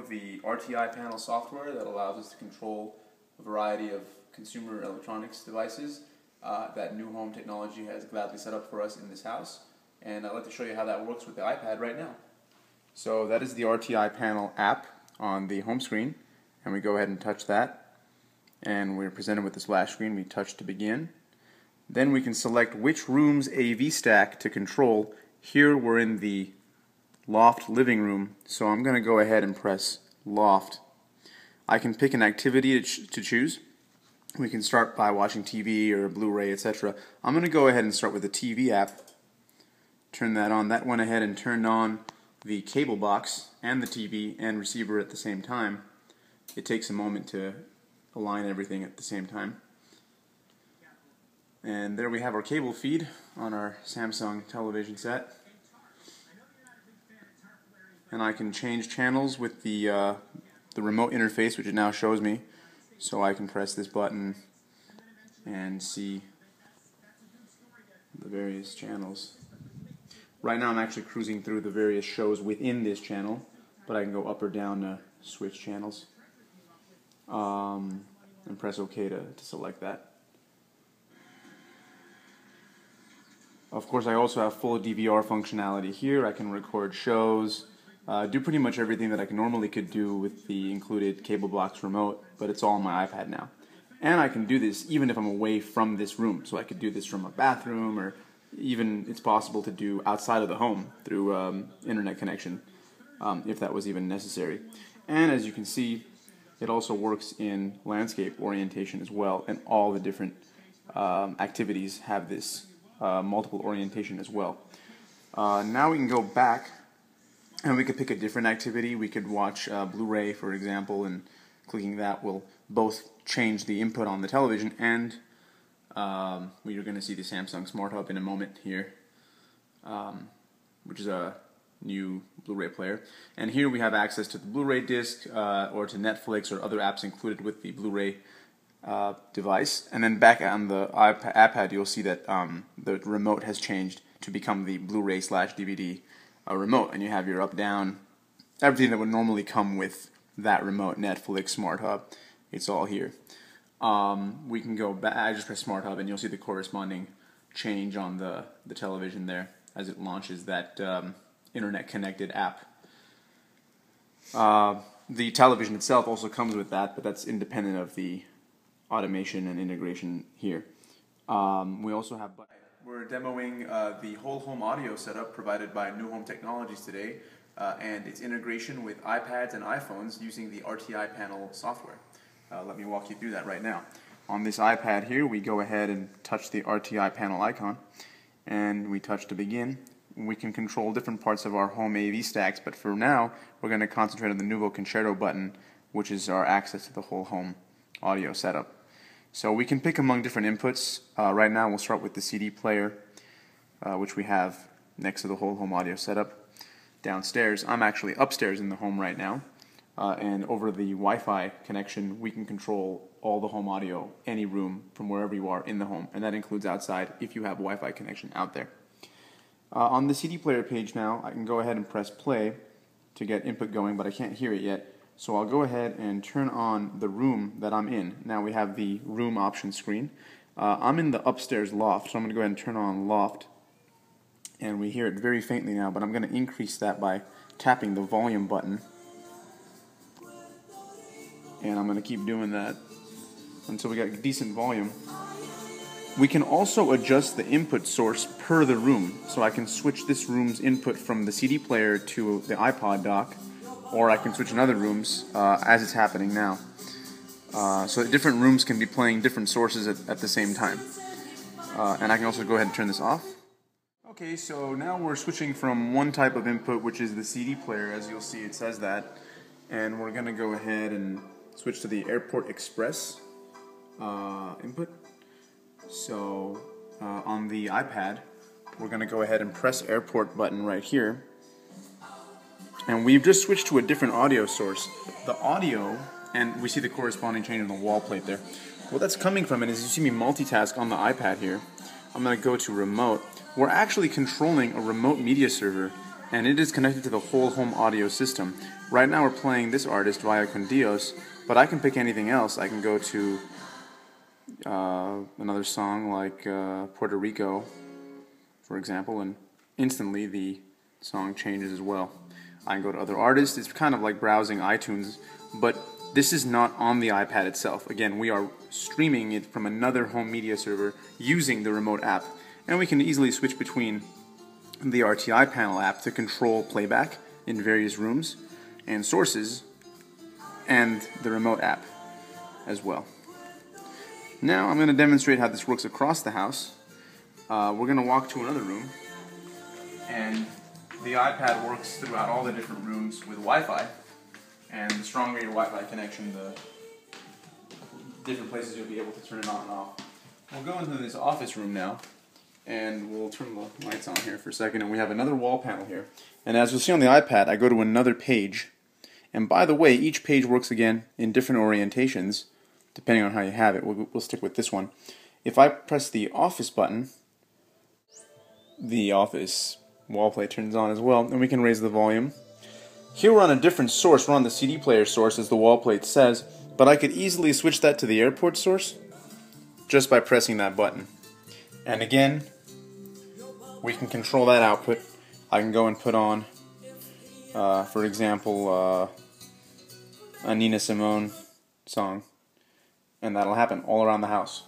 of the RTI panel software that allows us to control a variety of consumer electronics devices that NuHome technology has gladly set up for us in this house. And I'd like to show you how that works with the iPad right now. So that is the RTI panel app on the home screen, and we go ahead and touch that, and we're presented with the splash screen. We touch to begin. Then we can select which room's AV stack to control. Here we're in the loft living room, so I'm going to go ahead and press loft. I can pick an activity to choose. We can start by watching TV or Blu-ray, etc. I'm going to go ahead and start with the TV app. Turn that on. That went ahead and turned on the cable box and the TV and receiver at the same time. It takes a moment to align everything at the same time. And there we have our cable feed on our Samsung television set. And I can change channels with the remote interface, which it now shows me. So I can press this button and see the various channels. Right now I'm actually cruising through the various shows within this channel, but I can go up or down to switch channels. And press OK to select that. Of course, I also have full DVR functionality here. I can record shows, do pretty much everything that I normally could do with the included cable box remote, but it's all on my iPad now. And I can do this even if I'm away from this room. So I could do this from a bathroom, or even it's possible to do outside of the home through internet connection, if that was even necessary. And as you can see, it also works in landscape orientation as well, and all the different activities have this multiple orientation as well. Now we can go back and we could pick a different activity. We could watch Blu-ray, for example, and clicking that will both change the input on the television, and we are going to see the Samsung Smart Hub in a moment here, which is a new Blu-ray player. And here we have access to the Blu-ray disc or to Netflix or other apps included with the Blu-ray device. And then back on the iPad, you'll see that the remote has changed to become the Blu-ray/DVD remote, and you have your up-down, everything that would normally come with that remote, Netflix, Smart Hub. It's all here. We can go back. I just press Smart Hub, and you'll see the corresponding change on the television there as it launches that internet-connected app. The television itself also comes with that, but that's independent of the automation and integration here. We also have. We're demoing the whole home audio setup provided by NuHome Technologies today, and its integration with iPads and iPhones using the RTI panel software. Let me walk you through that right now. On this iPad here, we go ahead and touch the RTI panel icon, and we touch to begin. We can control different parts of our home AV stacks, but for now, we're going to concentrate on the Nuvo Concerto button, which is our access to the whole home audio setup. So we can pick among different inputs. Right now we'll start with the CD player, which we have next to the whole home audio setup downstairs. I'm actually upstairs in the home right now, and over the Wi-Fi connection we can control all the home audio, any room from wherever you are in the home, and that includes outside if you have Wi-Fi connection out there. On the CD player page now, I can go ahead and press play to get input going, but I can't hear it yet. So I'll go ahead and turn on the room that I'm in. Now we have the room option screen. I'm in the upstairs loft, so I'm going to go ahead and turn on loft. And we hear it very faintly now, but I'm going to increase that by tapping the volume button. And I'm going to keep doing that until we get decent volume. We can also adjust the input source per the room. So I can switch this room's input from the CD player to the iPod dock, or I can switch in other rooms as it's happening now. So that different rooms can be playing different sources at the same time. And I can also go ahead and turn this off. Okay, so now we're switching from one type of input, which is the CD player. As you'll see, it says that. And we're going to go ahead and switch to the Airport Express input. So on the iPad, we're going to go ahead and press Airport button right here. And we've just switched to a different audio source. The audio, and we see the corresponding change in the wall plate there. What that's coming from, and as you see me multitask on the iPad here, I'm going to go to remote. We're actually controlling a remote media server and it is connected to the whole home audio system. Right now we're playing this artist via Con Dios, but I can pick anything else. I can go to another song like Puerto Rico, for example, and instantly the song changes as well. I can go to other artists. It's kind of like browsing iTunes, but this is not on the iPad itself. Again, we are streaming it from another home media server using the remote app, and we can easily switch between the RTI panel app to control playback in various rooms and sources, and the remote app as well. Now I'm going to demonstrate how this works across the house. We're going to walk to another room, and the iPad works throughout all the different rooms with Wi-Fi, and the stronger your Wi-Fi connection, the different places you'll be able to turn it on and off. We'll go into this office room now, and we'll turn the lights on here for a second, and we have another wall panel here. And as you'll see on the iPad, I go to another page, and by the way, each page works again in different orientations, depending on how you have it. We'll stick with this one. If I press the Office button, the Office wall play turns on as well, and we can raise the volume. Here we're on a different source. We're on the CD player source, as the wall plate says, but I could easily switch that to the airport source just by pressing that button. And again, we can control that output. I can go and put on, for example, a Nina Simone song, and that'll happen all around the house.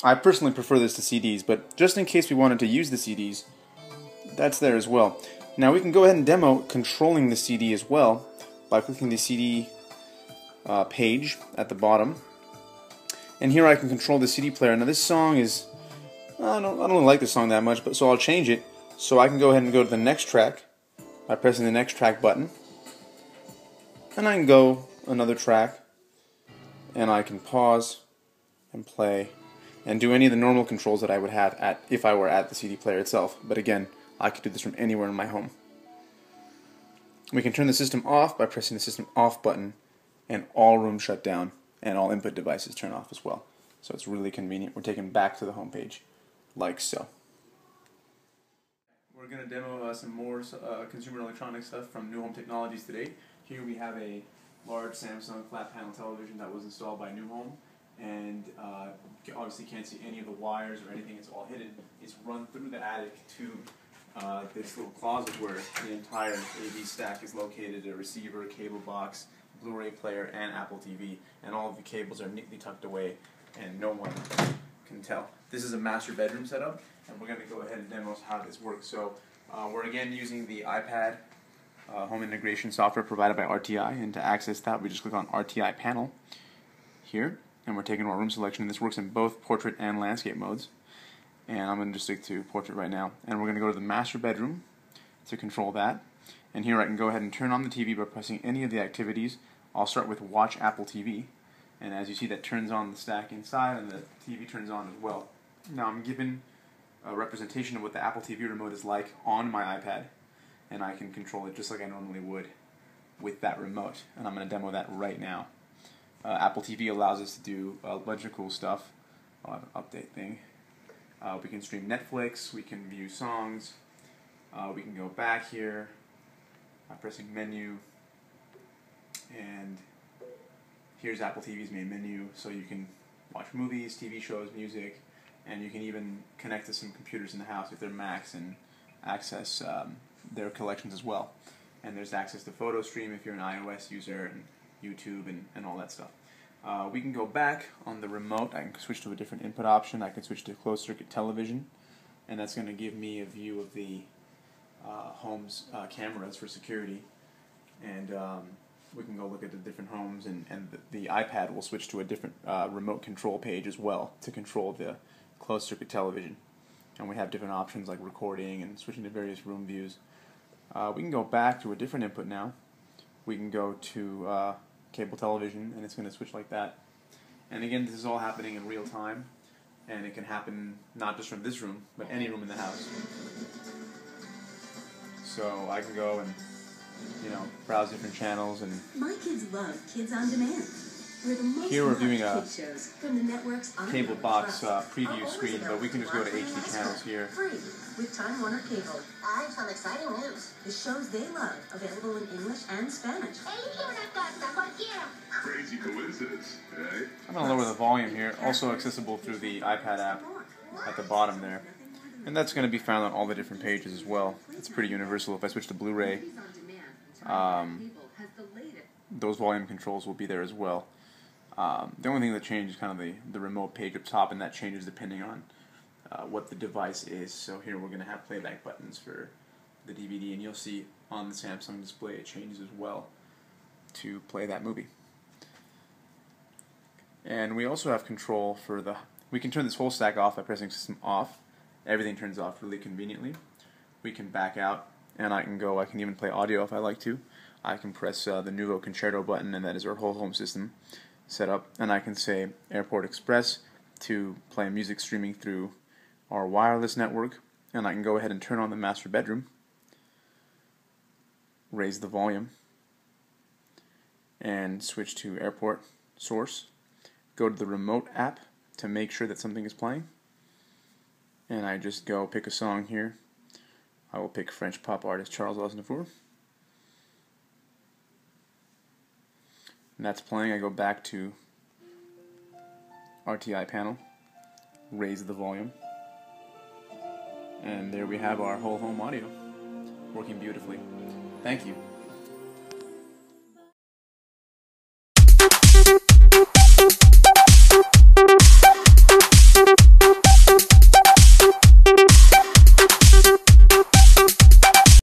I personally prefer this to CDs, but just in case we wanted to use the CDs, that's there as well. Now we can go ahead and demo controlling the CD as well by clicking the CD page at the bottom. And here I can control the CD player. Now this song is, I don't really like this song that much, but so I'll change it. So I can go ahead and go to the next track by pressing the next track button. And I can go another track, and I can pause and play and do any of the normal controls that I would have if I were at the CD player itself. But again, I could do this from anywhere in my home. We can turn the system off by pressing the system off button, and all rooms shut down and all input devices turn off as well. So it's really convenient. We're taken back to the home page like so. We're going to demo some more consumer electronic stuff from NuHome Technologies today. Here we have a large Samsung flat panel television that was installed by NuHome, and you obviously can't see any of the wires or anything. It's all hidden. It's run through the attic to this little closet where the entire AV stack is located: a receiver, cable box, Blu-ray player, and Apple TV. And all of the cables are neatly tucked away, and no one can tell. This is a master bedroom setup, and we're going to go ahead and demo how this works. So we're again using the iPad home integration software provided by RTI, and to access that we just click on RTI panel here, and we're taken to our room selection, and this works in both portrait and landscape modes. And I'm going to just stick to portrait right now, and we're going to go to the master bedroom to control that. And here I can go ahead and turn on the TV by pressing any of the activities. I'll start with Watch Apple TV, and as you see, that turns on the stack inside, and the TV turns on as well. Now I'm given a representation of what the Apple TV remote is like on my iPad, and I can control it just like I normally would with that remote, and I'm going to demo that right now. Apple TV allows us to do a bunch of cool stuff. I'll have an update thing. We can stream Netflix, we can view songs, we can go back here by pressing menu, and here's Apple TV's main menu, so you can watch movies, TV shows, music, and you can even connect to some computers in the house if they're Macs and access their collections as well. And there's access to Photo Stream if you're an iOS user, and YouTube and all that stuff. We can go back on the remote. I can switch to a different input option. I can switch to closed circuit television, and that's going to give me a view of the home's cameras for security. And we can go look at the different homes, and the iPad will switch to a different remote control page as well to control the closed circuit television. And we have different options like recording and switching to various room views. We can go back to a different input now. We can go to cable television, and it's going to switch like that. And again, this is all happening in real time, and it can happen not just from this room, but any room in the house. So I can go and, browse different channels. And my kids love Kids on Demand. Here we're viewing a cable box preview screen, but we can just go to HD channels here. With Time Warner Cable. I have some exciting news. The shows they love, available in English and Spanish. Crazy coincidence, eh? I'm going to lower the volume here, also accessible through the iPad app at the bottom there. And that's going to be found on all the different pages as well. It's pretty universal. If I switch to Blu-ray, those volume controls will be there as well. The only thing that changes is kind of the remote page up top, and that changes depending on what the device is. So here we're going to have playback buttons for the DVD, and you'll see on the Samsung display it changes as well to play that movie. And we also have control for we can turn this whole stack off by pressing System Off. Everything turns off really conveniently. We can back out, and I can even play audio if I like to. I can press the NuHome Concerto button, and that is our whole home system set up. And I can say Airport Express to play music streaming through our wireless network, and I can go ahead and turn on the master bedroom, raise the volume, and switch to Airport Source. Go to the remote app to make sure that something is playing, and I just go pick a song here. I will pick French pop artist Charles Aznavour, and that's playing. I go back to RTI panel, raise the volume, and there we have our whole home audio working beautifully. Thank you.